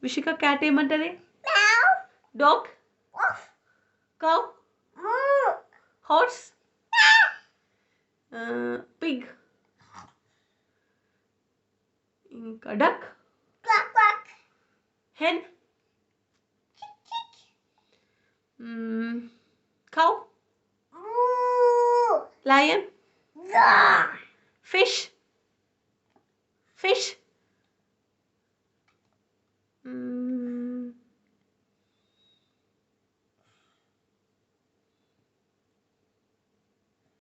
Vishika cat ఏమంటది? Dog, cow, horse, Pig, ఇంకా duck, hen, cow, lion, fish,